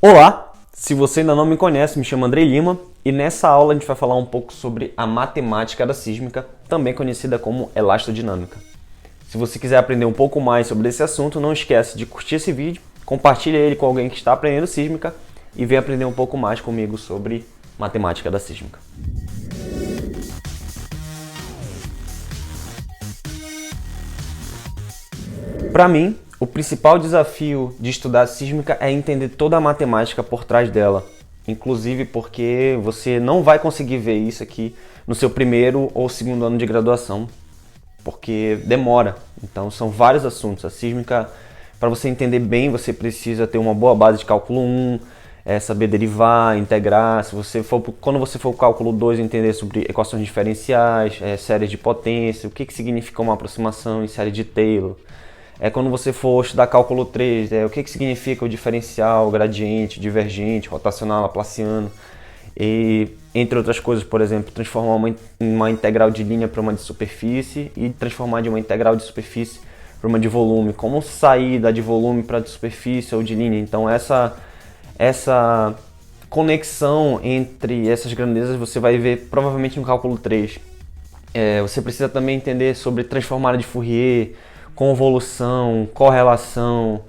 Olá! Se você ainda não me conhece, me chamo Andrei Lima e nessa aula a gente vai falar um pouco sobre a matemática da sísmica, também conhecida como elastodinâmica. Se você quiser aprender um pouco mais sobre esse assunto, não esquece de curtir esse vídeo, compartilha ele com alguém que está aprendendo sísmica e vem aprender um pouco mais comigo sobre matemática da sísmica. Para mim, o principal desafio de estudar sísmica é entender toda a matemática por trás dela, inclusive porque você não vai conseguir ver isso aqui no seu primeiro ou segundo ano de graduação, porque demora. Então são vários assuntos. A sísmica, para você entender bem, você precisa ter uma boa base de cálculo 1, saber derivar, integrar. Quando você for para o cálculo 2, entender sobre equações diferenciais, séries de potência, o que significa uma aproximação em série de Taylor. Quando você for estudar cálculo 3, o que significa o diferencial, gradiente, divergente, rotacional, laplaciano, e entre outras coisas, por exemplo, transformar uma integral de linha para uma de superfície e transformar de uma integral de superfície para uma de volume. Como sair da de volume para de superfície ou de linha. Então essa conexão entre essas grandezas você vai ver provavelmente no cálculo 3. Você precisa também entender sobre transformada de Fourier, convolução, correlação,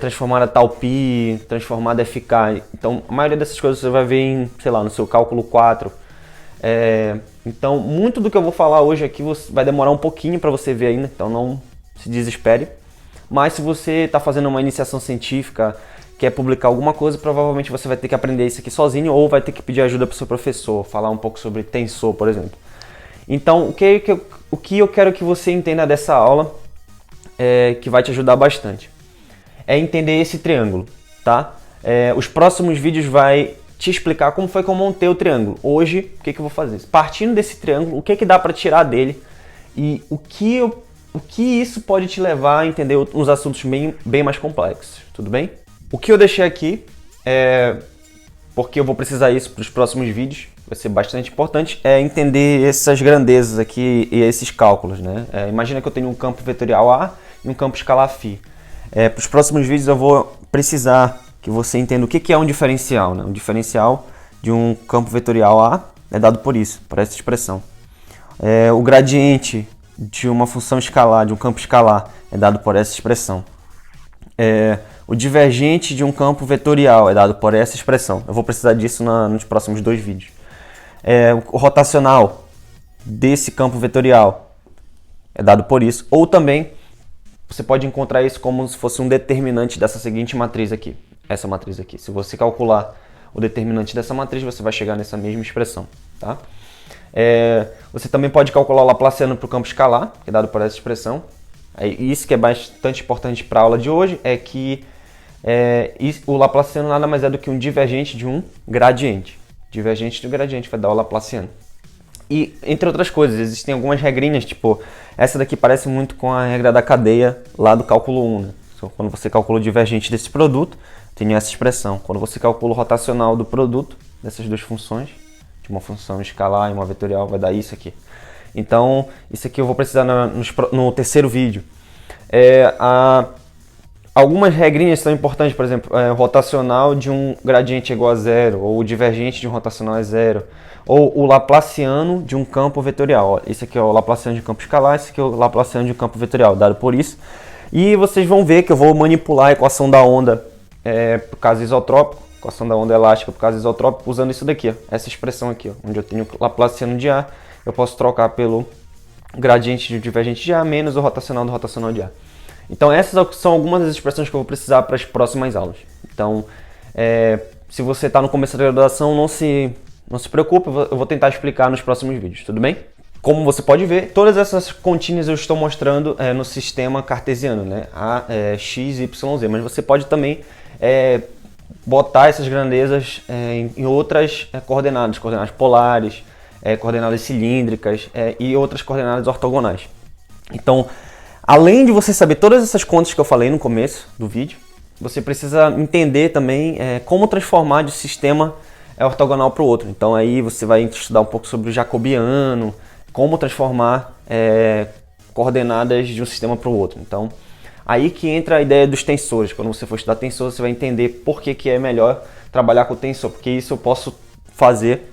transformada tal-π, transformada FK. Então, a maioria dessas coisas você vai ver no seu cálculo 4. Então, muito do que eu vou falar hoje aqui vai demorar um pouquinho para você ver ainda, então não se desespere. Mas se você está fazendo uma iniciação científica, quer publicar alguma coisa, provavelmente você vai ter que aprender isso aqui sozinho ou vai ter que pedir ajuda para o seu professor, falar um pouco sobre tensor, por exemplo. Então, o que eu quero que você entenda dessa aula, que vai te ajudar bastante, é entender esse triângulo, tá? Os próximos vídeos vai te explicar como foi que eu montei o triângulo. Hoje, o que eu vou fazer? Partindo desse triângulo, o que dá para tirar dele e o que isso pode te levar a entender uns assuntos bem mais complexos, tudo bem? O que eu deixei aqui, porque eu vou precisar disso para os próximos vídeos, vai ser bastante importante, entender essas grandezas aqui e esses cálculos, né? Imagina que eu tenho um campo vetorial A e um campo escalar φ. Para os próximos vídeos eu vou precisar que você entenda o que é um diferencial, né? Um diferencial de um campo vetorial A é dado por isso, por essa expressão. O gradiente de uma função escalar, de um campo escalar, é dado por essa expressão. O divergente de um campo vetorial é dado por essa expressão. Eu vou precisar disso nos próximos 2 vídeos. O rotacional desse campo vetorial é dado por isso. Ou também, você pode encontrar isso como se fosse um determinante dessa seguinte matriz aqui. Essa matriz aqui. Se você calcular o determinante dessa matriz, você vai chegar nessa mesma expressão. Tá? Você também pode calcular o laplaciano para o campo escalar, que é dado por essa expressão. Isso que é bastante importante para a aula de hoje é que o laplaciano nada mais é do que um divergente de um gradiente. Divergente do gradiente vai dar o laplaciano. E, entre outras coisas, existem algumas regrinhas, tipo, essa daqui parece muito com a regra da cadeia lá do cálculo 1, né? Quando você calcula o divergente desse produto, tem essa expressão. Quando você calcula o rotacional do produto dessas duas funções, de uma função escalar e uma vetorial, vai dar isso aqui. Então, isso aqui eu vou precisar no terceiro vídeo. Algumas regrinhas são importantes, por exemplo, o rotacional de um gradiente é igual a 0, ou o divergente de um rotacional é 0, ou o laplaciano de um campo vetorial. Esse aqui é o laplaciano de um campo escalar, esse aqui é o laplaciano de um campo vetorial, dado por isso. E vocês vão ver que eu vou manipular a equação da onda para o caso isotrópico, equação da onda elástica para o caso isotrópico, usando isso daqui, essa expressão aqui, onde eu tenho o laplaciano de A, eu posso trocar pelo gradiente de divergente de A menos o rotacional do rotacional de A. Então essas são algumas das expressões que eu vou precisar para as próximas aulas. Então, se você está no começo da graduação, não se preocupe, eu vou tentar explicar nos próximos vídeos, tudo bem? Como você pode ver, todas essas continhas eu estou mostrando no sistema cartesiano, né? X, Y, Z, mas você pode também botar essas grandezas em outras coordenadas polares, coordenadas cilíndricas e outras coordenadas ortogonais. Então, além de você saber todas essas contas que eu falei no começo do vídeo, você precisa entender também como transformar de sistema ortogonal para o outro. Então aí você vai estudar um pouco sobre o jacobiano, como transformar coordenadas de um sistema para o outro. Então Aí que entra a ideia dos tensores. Quando você for estudar tensor, você vai entender por que é melhor trabalhar com o tensor, porque isso eu posso fazer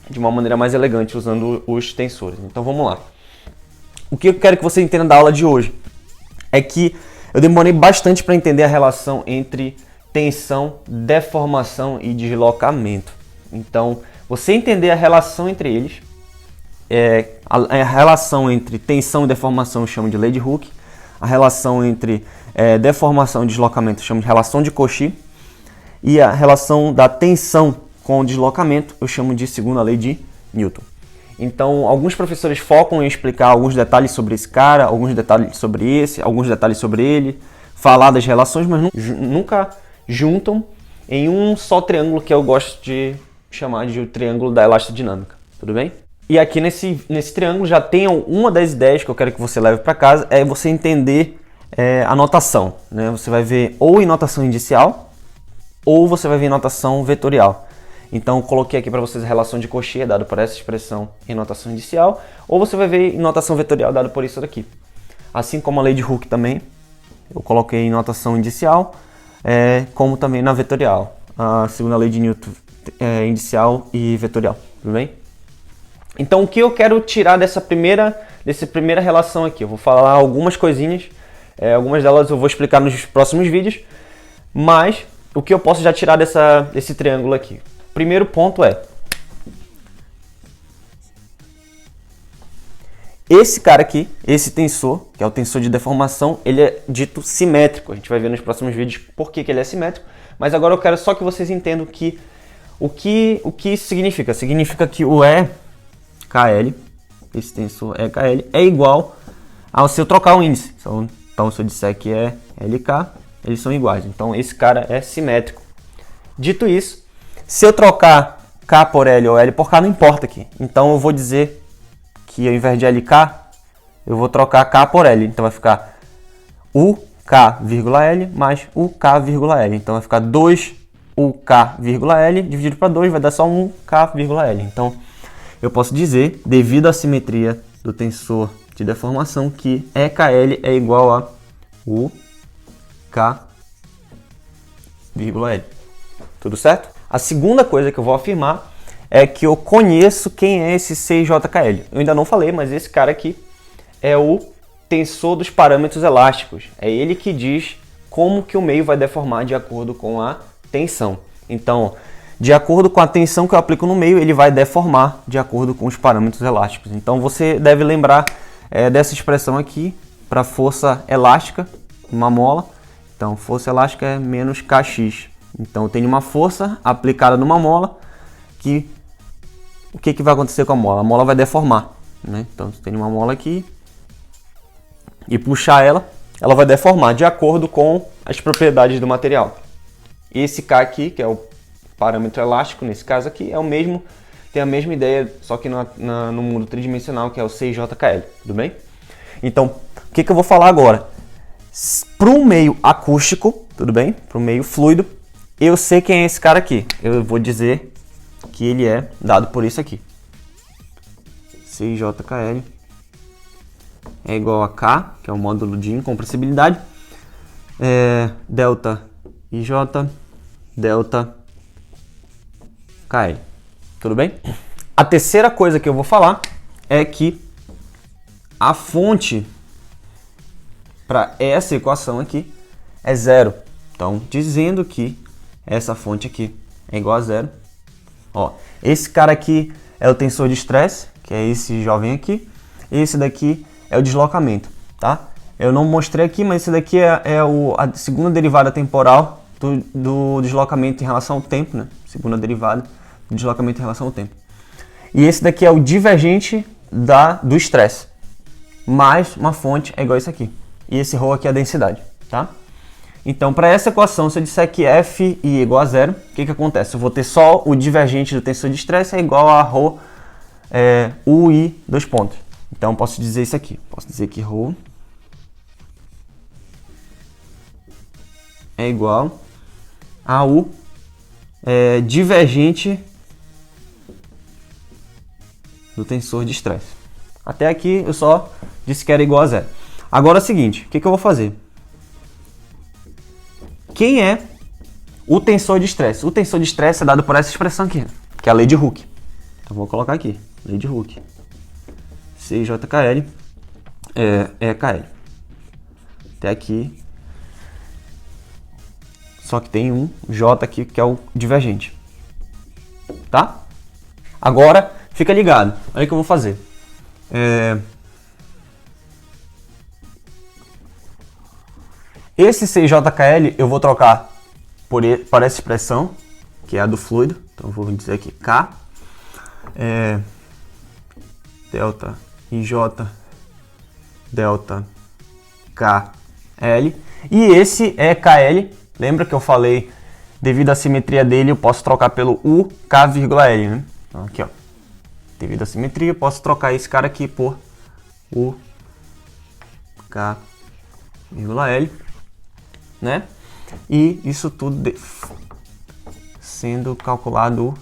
de uma maneira mais elegante usando os tensores. Então vamos lá. O que eu quero que você entenda da aula de hoje é que eu demorei bastante para entender a relação entre tensão, deformação e deslocamento. Então, você entender a relação entre eles, a relação entre tensão e deformação eu chamo de lei de Hooke, a relação entre deformação e deslocamento eu chamo de relação de Cauchy, e a relação da tensão com o deslocamento eu chamo de segunda lei de Newton. Então, alguns professores focam em explicar alguns detalhes sobre esse cara, alguns detalhes sobre esse, alguns detalhes sobre ele, falar das relações, mas nunca juntam em um só triângulo que eu gosto de chamar de o triângulo da elastodinâmica, tudo bem? E aqui nesse triângulo já tem uma das ideias que eu quero que você leve para casa, é você entender a notação, né? Você vai ver ou em notação indicial, ou você vai ver em notação vetorial. Então, eu coloquei aqui para vocês a relação de Cauchy, dado por essa expressão em notação indicial, ou você vai ver em notação vetorial, dado por isso daqui. Assim como a lei de Hooke também, eu coloquei em notação indicial, como também na vetorial. A segunda lei de Newton é indicial e vetorial, tudo bem? Então, o que eu quero tirar dessa primeira relação aqui? Eu vou falar algumas coisinhas, algumas delas eu vou explicar nos próximos vídeos, mas o que eu posso já tirar desse triângulo aqui? Primeiro ponto esse cara aqui, esse tensor, que é o tensor de deformação, ele é dito simétrico. A gente vai ver nos próximos vídeos por que ele é simétrico, mas agora eu quero só que vocês entendam o que isso significa. Significa que o EKL, esse tensor EKL, é igual ao se eu trocar o índice. Então, se eu disser que é LK, eles são iguais. Então, esse cara é simétrico. Dito isso, se eu trocar K por L ou L por K, não importa aqui. Então, eu vou dizer que ao invés de LK, eu vou trocar K por L. Então, vai ficar UK,L mais UK,L. Então, vai ficar 2UK,L dividido para 2, vai dar só 1K,L. Então, eu posso dizer, devido à simetria do tensor de deformação, que EKL é igual a UK,L. Tudo certo? A segunda coisa que eu vou afirmar é que eu conheço quem é esse CJKL. Eu ainda não falei, mas esse cara aqui é o tensor dos parâmetros elásticos. É ele que diz como que o meio vai deformar de acordo com a tensão. Então, de acordo com a tensão que eu aplico no meio, ele vai deformar de acordo com os parâmetros elásticos. Então, você deve lembrar dessa expressão aqui para força elástica, uma mola. Então, força elástica é menos Kx. Então, eu tenho uma força aplicada numa mola que... O que vai acontecer com a mola? A mola vai deformar, né? Então, se eu tenho uma mola aqui e puxar ela vai deformar de acordo com as propriedades do material. E esse K aqui, que é o parâmetro elástico, nesse caso aqui, é o mesmo, tem a mesma ideia, só que no mundo tridimensional, que é o CJKL, tudo bem? Então, o que eu vou falar agora? Para um meio acústico, tudo bem? Para um meio fluido, eu sei quem é esse cara aqui. Eu vou dizer que ele é dado por isso aqui. CJKL é igual a K, que é o módulo de incompressibilidade, delta IJ, delta KL. Tudo bem? A terceira coisa que eu vou falar é que a fonte para essa equação aqui é zero. Então, dizendo que essa fonte aqui é igual a zero. Ó, esse cara aqui é o tensor de estresse, que é esse jovem aqui. Esse daqui é o deslocamento, tá? Eu não mostrei aqui, mas esse daqui é a segunda derivada temporal do deslocamento em relação ao tempo, né? Segunda derivada do deslocamento em relação ao tempo. E esse daqui é o divergente do estresse. Mais uma fonte é igual a isso aqui. E esse ρ aqui é a densidade, tá? Então, para essa equação, se eu disser que F é igual a zero, o que acontece? Eu vou ter só o divergente do tensor de estresse é igual a ρ UI, dois pontos. Então, posso dizer isso aqui. Posso dizer que ρ é igual a U divergente do tensor de estresse. Até aqui eu só disse que era igual a zero. Agora é o seguinte, o que eu vou fazer? quem é o tensor de estresse? O tensor de estresse é dado por essa expressão aqui, que é a lei de Hooke. Então vou colocar aqui, lei de Hooke. CJKL é KL. Até aqui. Só que tem um J aqui que é o divergente. Tá? Agora, fica ligado. Olha o que eu vou fazer. Esse CJKL eu vou trocar por essa expressão, que é a do fluido. Então eu vou dizer aqui K. Delta IJ delta KL. E esse é KL. Lembra que eu falei, devido à simetria dele, eu posso trocar pelo UKL, né? Então aqui, ó. Devido à simetria, eu posso trocar esse cara aqui por UKL, né? E isso tudo sendo calculado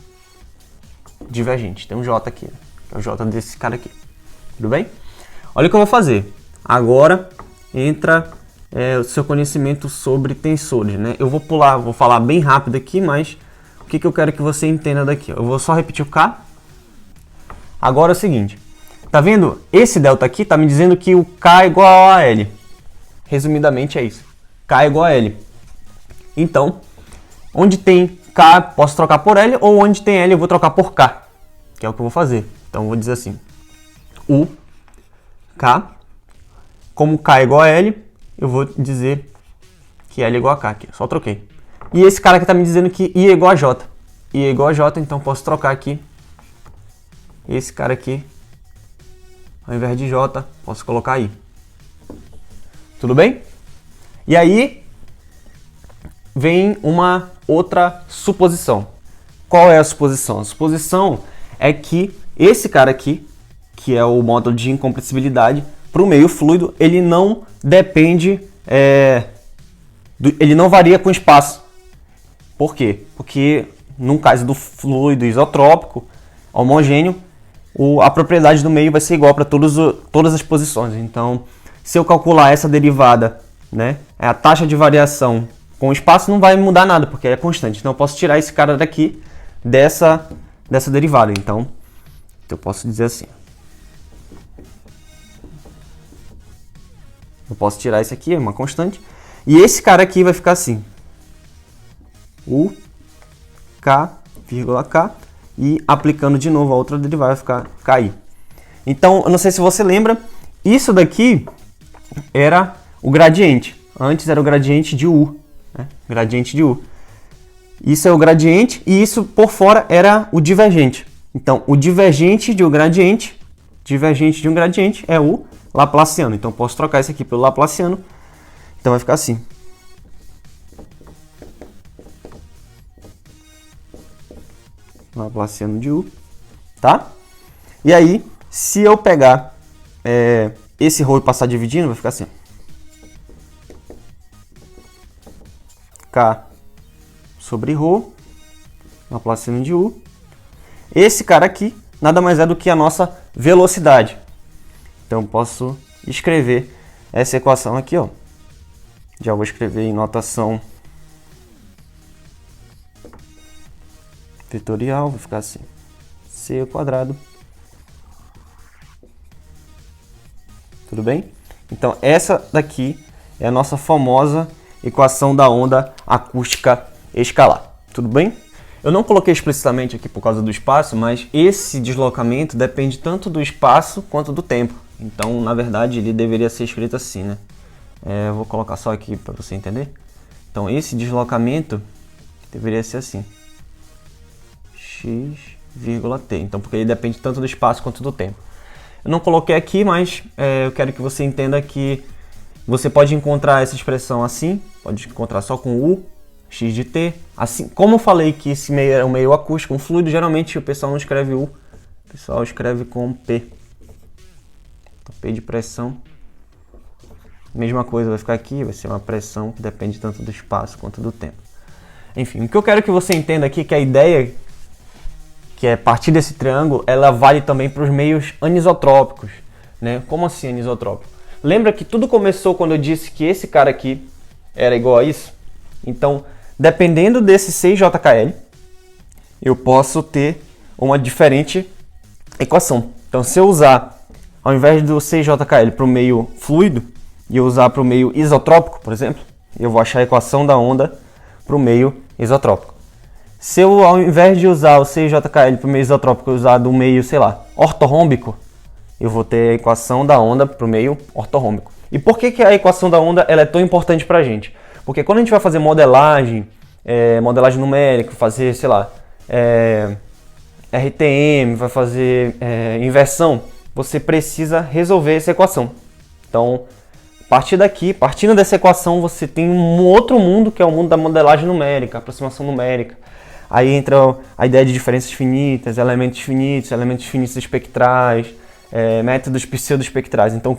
divergente. Tem um J aqui, né? Que é o J desse cara aqui. Tudo bem? Olha o que eu vou fazer. Agora entra o seu conhecimento sobre tensores, né? Eu vou pular, vou falar bem rápido aqui, mas o que eu quero que você entenda daqui? Eu vou só repetir o K. Agora é o seguinte. Tá vendo? Esse delta aqui tá me dizendo que o K é igual a L. Resumidamente é isso. K é igual a L. Então, onde tem K, posso trocar por L, ou onde tem L, eu vou trocar por K. Que é o que eu vou fazer. Então, eu vou dizer assim. U, K. Como K é igual a L, eu vou dizer que L é igual a K aqui. Só troquei. E esse cara aqui está me dizendo que I é igual a J. I é igual a J, então posso trocar aqui. Esse cara aqui, ao invés de J, posso colocar I. Tudo bem? E aí, vem uma outra suposição. Qual é a suposição? A suposição é que esse cara aqui, que é o módulo de incompressibilidade, para o meio fluido, ele não depende, ele não varia com o espaço. Por quê? Porque no caso do fluido isotrópico, homogêneo, a propriedade do meio vai ser igual para todas as posições. Então, se eu calcular essa derivada, né, a taxa de variação com o espaço não vai mudar nada, porque é constante. Então, eu posso tirar esse cara daqui dessa derivada. Então, eu posso dizer assim. Eu posso tirar esse aqui, é uma constante. E esse cara aqui vai ficar assim. U, K, vírgula K. E aplicando de novo a outra derivada vai ficar KI. Então, eu não sei se você lembra, isso daqui era o gradiente. Antes era o gradiente de U. Né? Gradiente de U. Isso é o gradiente e isso por fora era o divergente. Então, o divergente de um gradiente é o laplaciano. Então, posso trocar isso aqui pelo laplaciano. Então, vai ficar assim. Laplaciano de U. Tá? E aí, se eu pegar esse rho e passar dividindo, vai ficar assim. K sobre ρ, Laplaciano de U. Esse cara aqui nada mais é do que a nossa velocidade. Então, posso escrever essa equação aqui, ó. Já vou escrever em notação vetorial, vai ficar assim. C ao quadrado. Tudo bem? Então, essa daqui é a nossa famosa equação da onda acústica escalar. Tudo bem? Eu não coloquei explicitamente aqui por causa do espaço, mas esse deslocamento depende tanto do espaço quanto do tempo. Então, na verdade, ele deveria ser escrito assim, né? Eu vou colocar só aqui para você entender. Então, esse deslocamento deveria ser assim. X, t. Então, porque ele depende tanto do espaço quanto do tempo. Eu não coloquei aqui, mas eu quero que você entenda que você pode encontrar essa expressão assim, pode encontrar só com U, x de t. Assim, como eu falei que esse meio é um meio acústico, um fluido, geralmente o pessoal não escreve U, o pessoal escreve com P. Então, P de pressão. Mesma coisa vai ficar aqui, vai ser uma pressão que depende tanto do espaço quanto do tempo. Enfim, o que eu quero que você entenda aqui é que a ideia, que é partir desse triângulo, ela vale também para os meios anisotrópicos, né? Como assim anisotrópico? Lembra que tudo começou quando eu disse que esse cara aqui era igual a isso? Então, dependendo desse 6JKL, eu posso ter uma diferente equação. Então, se eu usar, ao invés do 6JKL para o meio fluido, e eu usar para o meio isotrópico, por exemplo, eu vou achar a equação da onda para o meio isotrópico. Se eu, ao invés de usar o 6JKL para o meio isotrópico, eu usar do meio, sei lá, ortorrômbico, eu vou ter a equação da onda para o meio ortorrômbico. E por que a equação da onda ela é tão importante para a gente? Porque quando a gente vai fazer modelagem, modelagem numérica, fazer, sei lá, RTM, vai fazer inversão, você precisa resolver essa equação. Então, partindo dessa equação, você tem um outro mundo, que é o mundo da modelagem numérica, aproximação numérica. Aí entra a ideia de diferenças finitas, elementos finitos espectrais, métodos pseudoespectrais. Então,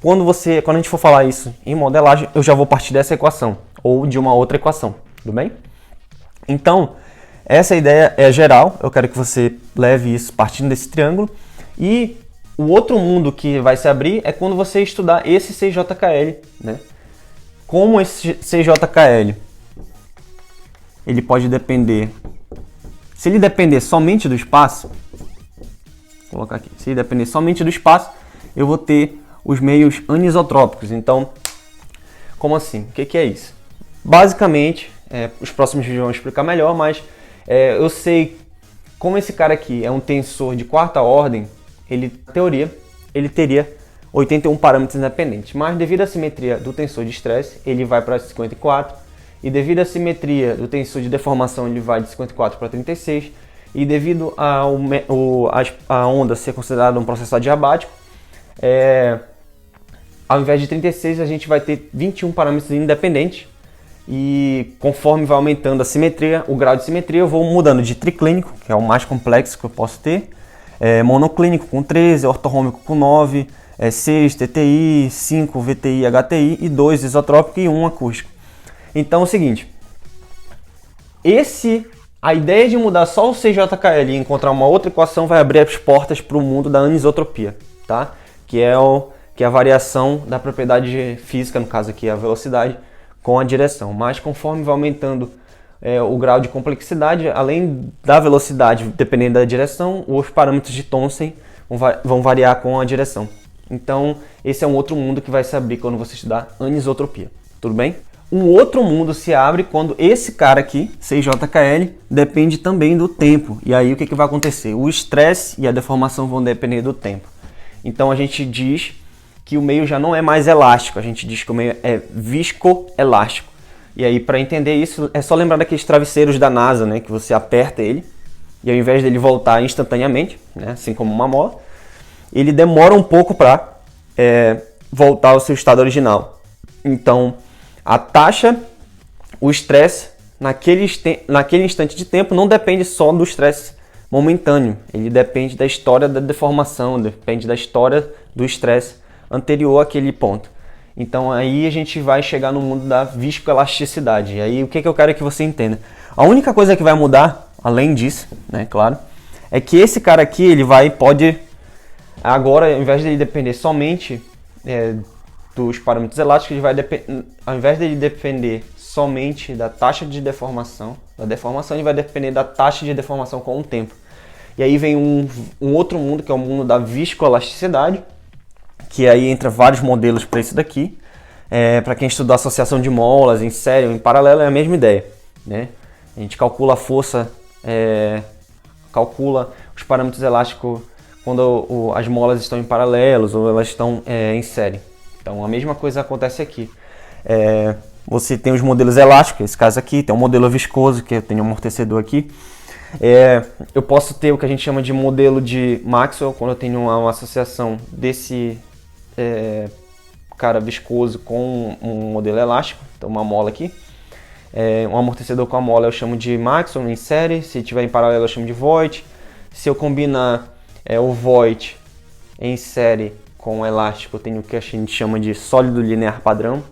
quando a gente for falar isso em modelagem, eu já vou partir dessa equação, ou de uma outra equação, tudo bem? Então, essa ideia é geral, eu quero que você leve isso partindo desse triângulo. E o outro mundo que vai se abrir é quando você estudar esse 6JKL, né? Como esse 6JKL, ele pode depender, se ele depender somente do espaço, vou colocar aqui, se ele depender somente do espaço, eu vou ter os meios anisotrópicos. Então, como assim? O que é isso? Basicamente, os próximos vídeos vão explicar melhor, mas eu sei como esse cara aqui é um tensor de quarta ordem, ele, na teoria, ele teria 81 parâmetros independentes, mas devido à simetria do tensor de estresse, ele vai para 54, e devido à simetria do tensor de deformação, ele vai de 54 para 36, e devido a onda ser considerada um processo adiabático, ao invés de 36, a gente vai ter 21 parâmetros independentes, e conforme vai aumentando a simetria, o grau de simetria, eu vou mudando de triclínico, que é o mais complexo que eu posso ter, monoclínico com 13, ortorrômico com 9, 6 TTI, 5 VTI, HTI, e 2 isotrópico e 1 acústico. Então é o seguinte, a ideia de mudar só o 6JKL e encontrar uma outra equação vai abrir as portas para o mundo da anisotropia, tá? Que é a variação da propriedade física, no caso aqui a velocidade, com a direção. Mas conforme vai aumentando o grau de complexidade, além da velocidade, dependendo da direção, os parâmetros de Thomson vão variar com a direção. Então, esse é um outro mundo que vai se abrir quando você estudar anisotropia. Tudo bem? Um outro mundo se abre quando esse cara aqui, 6JKL, depende também do tempo. E aí o que vai acontecer? O estresse e a deformação vão depender do tempo. Então a gente diz que o meio já não é mais elástico, a gente diz que o meio é viscoelástico. E aí, para entender isso, é só lembrar daqueles travesseiros da NASA, né, que você aperta ele, e ao invés dele voltar instantaneamente, né, assim como uma mola, ele demora um pouco para voltar ao seu estado original. Então, a taxa, o estresse, naquele instante de tempo, não depende só do estresse momentâneo, ele depende da história da deformação, depende da história do estresse anterior àquele ponto. Então aí a gente vai chegar no mundo da viscoelasticidade. E aí o que eu quero que você entenda? A única coisa que vai mudar, além disso, né, claro, é que esse cara aqui, ele pode, agora, ao invés de ele depender somente dos parâmetros elásticos, ele vai ao invés de ele depender somente da taxa de deformação, ele vai depender da taxa de deformação com o tempo. E aí vem um outro mundo, que é o mundo da viscoelasticidade, que aí entra vários modelos para isso daqui. Para quem estudou associação de molas em série ou em paralelo, é a mesma ideia, né? A gente calcula a força, calcula os parâmetros elásticos quando as molas estão em paralelos ou elas estão em série. Então a mesma coisa acontece aqui. Você tem os modelos elásticos, esse caso aqui, tem um modelo viscoso, que eu tenho um amortecedor aqui. Eu posso ter o que a gente chama de modelo de Maxwell, quando eu tenho uma associação desse cara viscoso com um modelo elástico, então uma mola aqui. Um amortecedor com a mola eu chamo de Maxwell em série, se tiver em paralelo eu chamo de Voigt. Se eu combinar o Voigt em série com o elástico, eu tenho o que a gente chama de sólido linear padrão.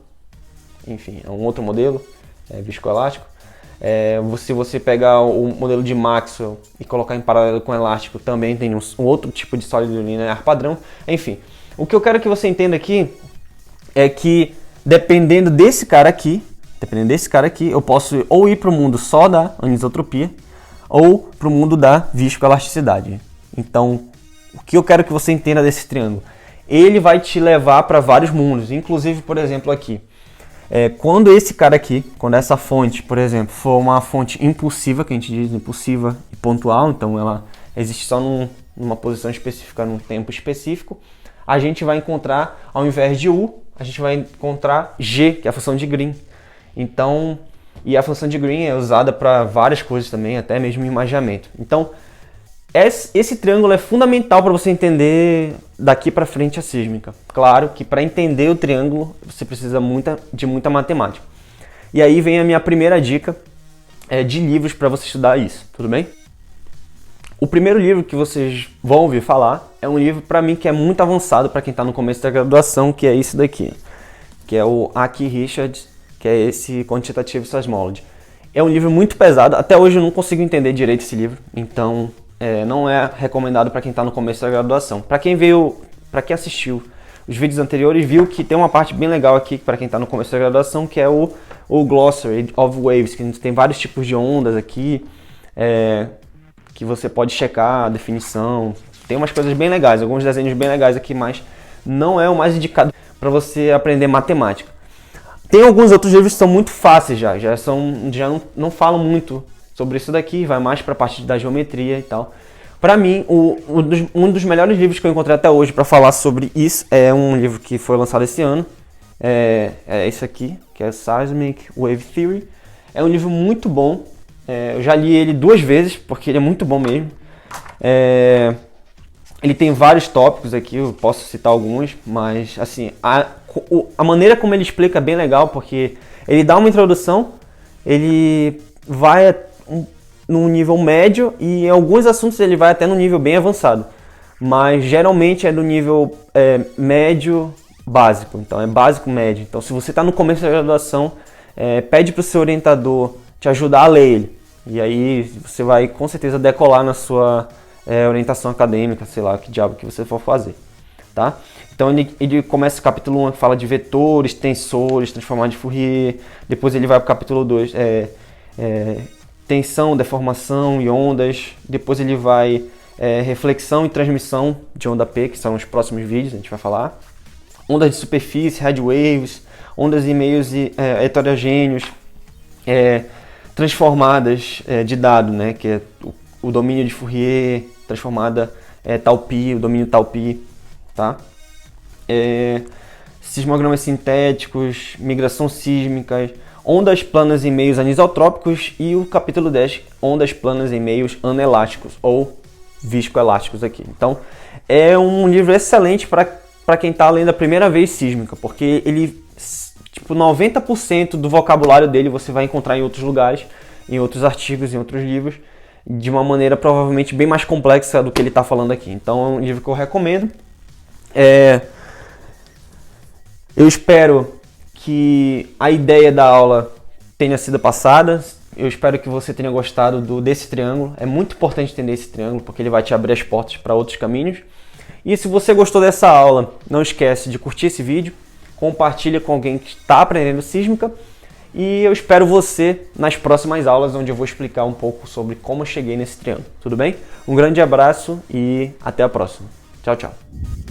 Enfim, é um outro modelo viscoelástico. Se você pegar o modelo de Maxwell e colocar em paralelo com o elástico, também tem um outro tipo de sólido linear padrão. Enfim, o que eu quero que você entenda aqui é que, dependendo desse cara aqui, Dependendo desse cara aqui, eu posso ou ir para o mundo só da anisotropia ou para o mundo da viscoelasticidade. Então, o que eu quero que você entenda desse triângulo? Ele vai te levar para vários mundos, inclusive, por exemplo, aqui. Quando esse cara aqui, quando essa fonte, por exemplo, for uma fonte impulsiva, que a gente diz impulsiva e pontual, então ela existe só numa posição específica, num tempo específico, a gente vai encontrar, ao invés de U, a gente vai encontrar G, que é a função de Green. Então, e a função de Green é usada para várias coisas também, até mesmo em imaginamento. Então, esse triângulo é fundamental para você entender daqui para frente a sísmica. Claro que para entender o triângulo você precisa de muita matemática. E aí vem a minha primeira dica de livros para você estudar isso, tudo bem? O primeiro livro que vocês vão ouvir falar é um livro para mim que é muito avançado para quem está no começo da graduação, que é esse daqui, que é o Aki Richards, que é esse Quantitative Seismology. É um livro muito pesado, até hoje eu não consigo entender direito esse livro, então não é recomendado para quem está no começo da graduação. Para quem assistiu os vídeos anteriores, viu que tem uma parte bem legal aqui para quem está no começo da graduação, que é o Glossary of Waves, que tem vários tipos de ondas aqui, que você pode checar a definição. Tem umas coisas bem legais, alguns desenhos bem legais aqui, mas não é o mais indicado para você aprender matemática. Tem alguns outros livros que são muito fáceis já não falam muito sobre isso daqui, vai mais para a parte da geometria e tal. Para mim, um dos melhores livros que eu encontrei até hoje para falar sobre isso é um livro que foi lançado esse ano. É esse aqui, que é Seismic Wave Theory. É um livro muito bom. Eu já li ele 2 vezes, porque ele é muito bom mesmo. Ele tem vários tópicos aqui, eu posso citar alguns, mas assim, a maneira como ele explica é bem legal, porque ele dá uma introdução, ele vai num nível médio e em alguns assuntos ele vai até no nível bem avançado, mas geralmente é do nível médio básico, então é básico médio. Então se você está no começo da graduação, pede para o seu orientador te ajudar a ler ele, e aí você vai com certeza decolar na sua orientação acadêmica, sei lá, que diabo que você for fazer, tá? Então ele começa o capítulo 1 que fala de vetores, tensores, transformados de Fourier, depois ele vai para o capítulo 2, tensão, deformação e ondas, depois ele vai reflexão e transmissão de onda P, que são os próximos vídeos, a gente vai falar, ondas de superfície, head waves, ondas e meios heterogêneos, transformadas de dado, né, que é o domínio de Fourier, transformada tau pi, o domínio tau pi, tá? Sismogramas sintéticos, migração sísmica, ondas planas em meios anisotrópicos e o capítulo 10, ondas planas em meios anelásticos ou viscoelásticos aqui. Então, é um livro excelente para quem está lendo a primeira vez sísmica, porque ele, tipo, 90% do vocabulário dele você vai encontrar em outros lugares, em outros artigos, em outros livros, de uma maneira provavelmente bem mais complexa do que ele está falando aqui. Então é um livro que eu recomendo. Eu espero que a ideia da aula tenha sido passada. Eu espero que você tenha gostado desse triângulo. É muito importante entender esse triângulo, porque ele vai te abrir as portas para outros caminhos. E se você gostou dessa aula, não esquece de curtir esse vídeo, compartilha com alguém que está aprendendo sísmica. E eu espero você nas próximas aulas, onde eu vou explicar um pouco sobre como eu cheguei nesse triângulo. Tudo bem? Um grande abraço e até a próxima. Tchau, tchau.